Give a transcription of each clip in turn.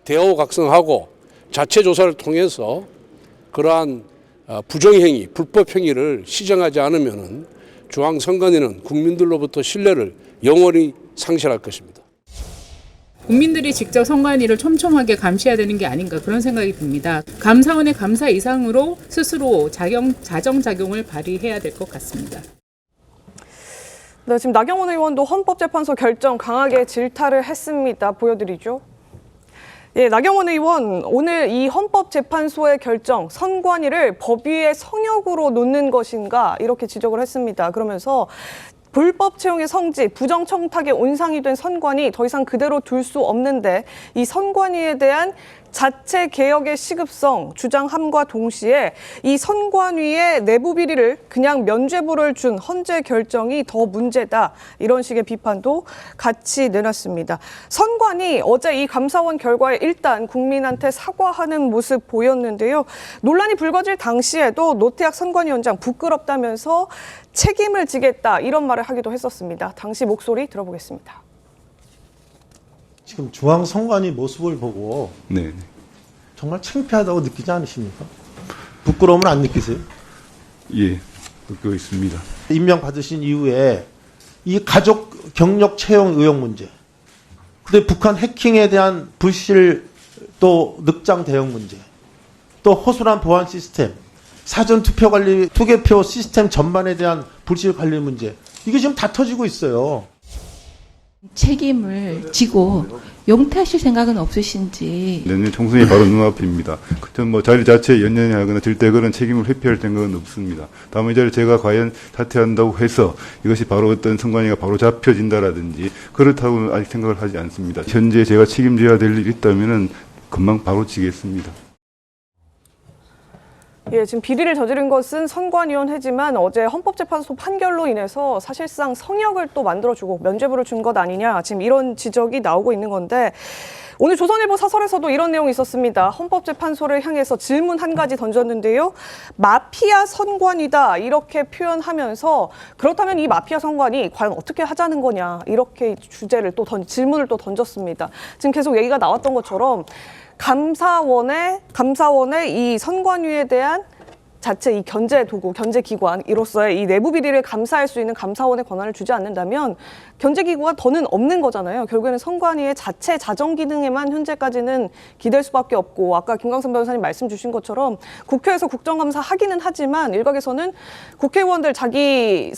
대호각성하고 자체 조사를 통해서 그러한 부정행위, 불법행위를 시정하지 않으면은 중앙선관위는 국민들로부터 신뢰를 영원히 상실할 것입니다. 국민들이 직접 선관위를 촘촘하게 감시해야 되는 게 아닌가 그런 생각이 듭니다. 감사원의 감사 이상으로 스스로 자정작용을 발휘해야 될 것 같습니다. 네, 지금 나경원 의원도 헌법재판소 결정 강하게 질타를 했습니다. 보여드리죠. 예, 나경원 의원 오늘 이 헌법재판소의 결정, 선관위를 법위의 성역으로 놓는 것인가 이렇게 지적을 했습니다. 그러면서 불법 채용의 성지, 부정 청탁의 온상이 된 선관위 더 이상 그대로 둘 수 없는데 이 선관위에 대한 자체 개혁의 시급성 주장함과 동시에 이 선관위의 내부 비리를 그냥 면죄부를 준 헌재 결정이 더 문제다. 이런 식의 비판도 같이 내놨습니다. 선관위 어제 이 감사원 결과에 일단 국민한테 사과하는 모습 보였는데요. 논란이 불거질 당시에도 노태학 선관위원장 부끄럽다면서 책임을 지겠다 이런 말을 하기도 했었습니다. 당시 목소리 들어보겠습니다. 지금 중앙선관위 모습을 보고 네. 정말 창피하다고 느끼지 않으십니까? 부끄러움을 안 느끼세요? 예, 느끼고 있습니다. 임명 받으신 이후에 이 가족 경력 채용 의혹 문제, 근데 북한 해킹에 대한 불실 또 늑장 대응 문제, 또 허술한 보안 시스템, 사전 투표 관리, 투개표 시스템 전반에 대한 불실 관리 문제, 이게 지금 다 터지고 있어요. 책임을 지고 용퇴하실 생각은 없으신지. 내년 총선이 바로 눈앞입니다. 그때 자리 자체에 연연하거나 절대 그런 책임을 회피할 생각은 없습니다. 다만 이 자리에 제가 과연 사퇴한다고 해서 이것이 바로 어떤 선관위가 바로 잡혀진다라든지 그렇다고 아직 생각을 하지 않습니다. 현재 제가 책임져야 될 일이 있다면은 금방 바로 지겠습니다. 예, 지금 비리를 저지른 것은 선관위원회지만 어제 헌법재판소 판결로 인해서 사실상 성역을 또 만들어주고 면죄부를 준 것 아니냐 지금 이런 지적이 나오고 있는 건데 오늘 조선일보 사설에서도 이런 내용이 있었습니다. 헌법재판소를 향해서 질문 한 가지 던졌는데요. 마피아 선관이다 이렇게 표현하면서 그렇다면 이 마피아 선관이 과연 어떻게 하자는 거냐 이렇게 주제를 또 질문을 또 던졌습니다. 지금 계속 얘기가 나왔던 것처럼 감사원의 이 선관위에 대한 자체 이 견제 도구, 견제 기관 이로서의 이 내부 비리를 감사할 수 있는 감사원의 권한을 주지 않는다면 견제 기구가 더는 없는 거잖아요. 결국에는 선관위의 자체 자정 기능에만 현재까지는 기댈 수밖에 없고 아까 김광선 변호사님 말씀 주신 것처럼 국회에서 국정감사 하기는 하지만 일각에서는 국회의원들 자기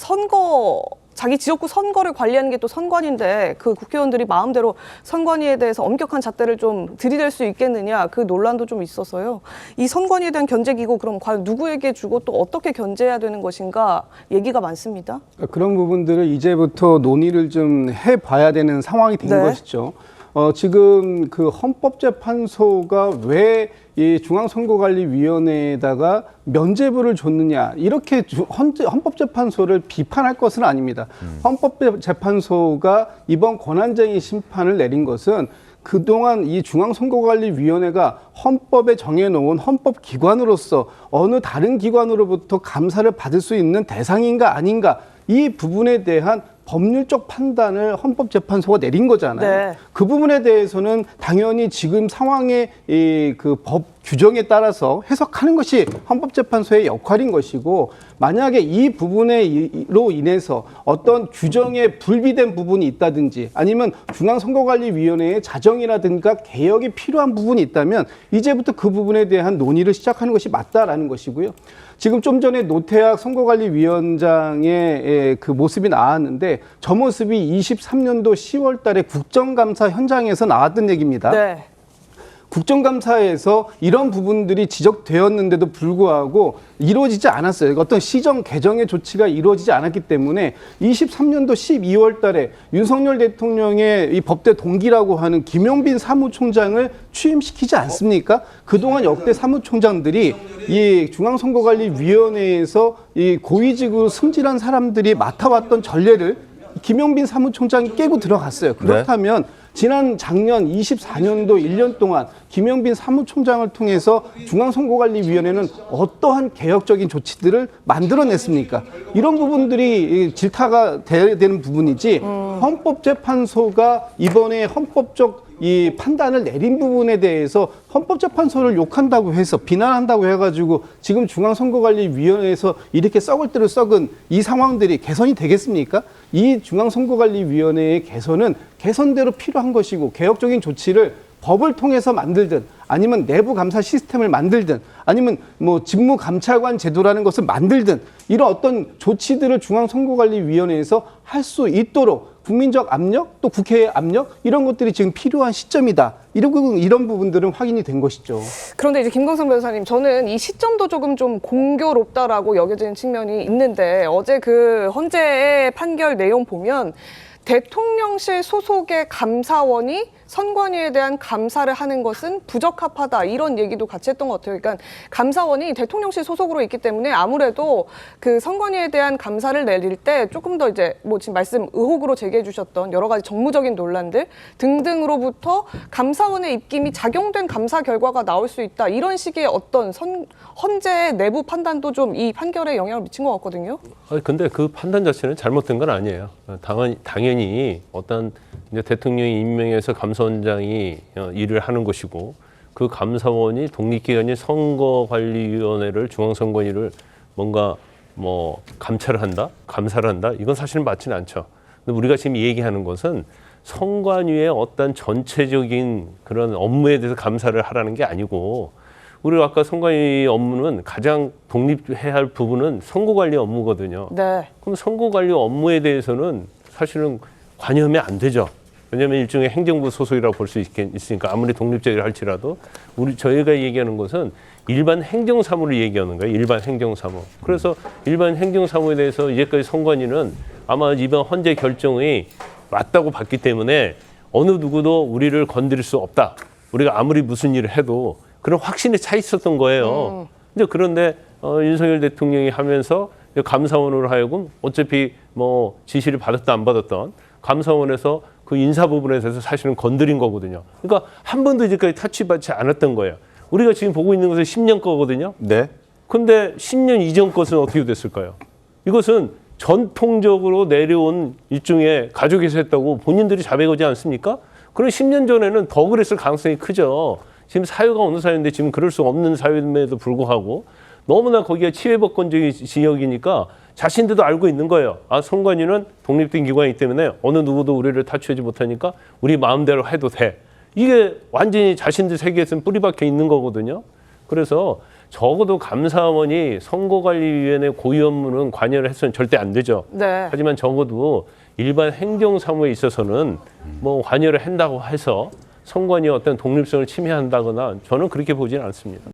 지역구 선거를 관리하는 게 또 선관위인데 그 국회의원들이 마음대로 선관위에 대해서 엄격한 잣대를 좀 들이댈 수 있겠느냐 그 논란도 좀 있어서요. 이 선관위에 대한 견제기구 그럼 과연 누구에게 주고 또 어떻게 견제해야 되는 것인가 얘기가 많습니다. 그런 부분들을 이제부터 논의를 좀 해봐야 되는 상황이 된 것이죠. 지금 그 헌법재판소가 왜 이 중앙선거관리위원회에다가 면죄부를 줬느냐 이렇게 헌법재판소를 비판할 것은 아닙니다. 헌법재판소가 이번 권한쟁의 심판을 내린 것은 그동안 이 중앙선거관리위원회가 헌법에 정해놓은 헌법기관으로서 어느 다른 기관으로부터 감사를 받을 수 있는 대상인가 아닌가 이 부분에 대한 법률적 판단을 헌법재판소가 내린 거잖아요. 네. 그 부분에 대해서는 당연히 지금 상황의 그 법 규정에 따라서 해석하는 것이 헌법재판소의 역할인 것이고 만약에 이 부분으로 인해서 어떤 규정에 불비된 부분이 있다든지 아니면 중앙선거관리위원회의 자정이라든가 개혁이 필요한 부분이 있다면 이제부터 그 부분에 대한 논의를 시작하는 것이 맞다라는 것이고요. 지금 좀 전에 노태학 선거관리위원장의 그 모습이 나왔는데 저 모습이 23년도 10월 달에 국정감사 현장에서 나왔던 얘기입니다. 네. 국정감사에서 이런 부분들이 지적되었는데도 불구하고 이루어지지 않았어요. 어떤 시정 개정의 조치가 이루어지지 않았기 때문에 23년도 12월 달에 윤석열 대통령의 이 법대 동기라고 하는 김용빈 사무총장을 취임시키지 않습니까? 그동안 역대 사무총장들이 이 중앙선거관리위원회에서 이 고위직으로 승진한 사람들이 맡아왔던 전례를 김용빈 사무총장이 깨고 들어갔어요. 그렇다면 지난 작년 24년도 1년 동안 김용빈 사무총장을 통해서 중앙선거관리위원회는 어떠한 개혁적인 조치들을 만들어냈습니까? 이런 부분들이 질타가 돼야 되는 부분이지 헌법재판소가 이번에 헌법적 이 판단을 내린 부분에 대해서 헌법재판소를 욕한다고 해서 비난한다고 해가지고 지금 중앙선거관리위원회에서 이렇게 썩을 대로 썩은 이 상황들이 개선이 되겠습니까? 이 중앙선거관리위원회의 개선은 개선대로 필요한 것이고 개혁적인 조치를 법을 통해서 만들든 아니면 내부 감사 시스템을 만들든 아니면 뭐 직무감찰관 제도라는 것을 만들든 이런 어떤 조치들을 중앙선거관리위원회에서 할 수 있도록 국민적 압력 또 국회의 압력 이런 것들이 지금 필요한 시점이다. 이런 부분들은 확인이 된 것이죠. 그런데 이제 김광석 변호사님, 저는 이 시점도 조금 좀 공교롭다라고 여겨지는 측면이 있는데 어제 그 헌재의 판결 내용 보면 대통령실 소속의 감사원이 선관위에 대한 감사를 하는 것은 부적합하다 이런 얘기도 같이 했던 것 같아요. 그러니까 감사원이 대통령실 소속으로 있기 때문에 아무래도 그 선관위에 대한 감사를 내릴 때 조금 더 이제 뭐 지금 말씀 의혹으로 제기해 주셨던 여러 가지 정무적인 논란들 등등으로부터 감사원의 입김이 작용된 감사 결과가 나올 수 있다 이런 식의 어떤 헌재의 내부 판단도 좀 이 판결에 영향을 미친 것 같거든요. 근데 그 판단 자체는 잘못된 건 아니에요. 당연히 어떤 이제 대통령이 임명해서 감사원장이 일을 하는 것이고 그 감사원이 독립기관인 선거관리위원회를 중앙선관위를 뭔가 뭐 감찰을 한다, 감사를 한다 이건 사실은 맞지는 않죠. 근데 우리가 지금 얘기하는 것은 선관위의 어떤 전체적인 그런 업무에 대해서 감사를 하라는 게 아니고 우리가 아까 선관위 업무는 가장 독립해야 할 부분은 선거관리 업무거든요. 네. 그럼 선거관리 업무에 대해서는 사실은 관여하면 안 되죠. 왜냐하면 일종의 행정부 소속이라고 볼 수 있으니까 아무리 독립적이라 할지라도 저희가 얘기하는 것은 일반 행정사무를 얘기하는 거예요. 일반 행정사무. 그래서 일반 행정사무에 대해서 이제까지 선관위는 아마 이번 헌재 결정이 맞다고 봤기 때문에 어느 누구도 우리를 건드릴 수 없다. 우리가 아무리 무슨 일을 해도 그런 확신에 차 있었던 거예요. 그런데 윤석열 대통령이 하면서 감사원으로 하여금 어차피 뭐 지시를 받았다 안 받았던 감사원에서 그 인사 부분에 대해서 사실은 건드린 거거든요. 그러니까 한 번도 이제까지 타치받지 않았던 거예요. 우리가 지금 보고 있는 것은 10년 거거든요. 네. 근데 10년 이전 것은 어떻게 됐을까요? 이것은 전통적으로 내려온 일종의 가족에서 했다고 본인들이 자백하지 않습니까? 그럼 10년 전에는 더 그랬을 가능성이 크죠. 지금 사회가 어느 사회인데 지금 그럴 수 없는 사회임에도 불구하고 너무나 거기가 치외법권적인 지역이니까 자신들도 알고 있는 거예요. 선관위는 독립된 기관이기 때문에 어느 누구도 우리를 타취하지 못하니까 우리 마음대로 해도 돼. 이게 완전히 자신들 세계에서는 뿌리박혀 있는 거거든요. 그래서 적어도 감사원이 선거관리위원회 고유 업무는 관여를 해서는 절대 안 되죠. 네. 하지만 적어도 일반 행정사무에 있어서는 뭐 관여를 한다고 해서 선관위의 어떤 독립성을 침해한다거나 저는 그렇게 보지는 않습니다.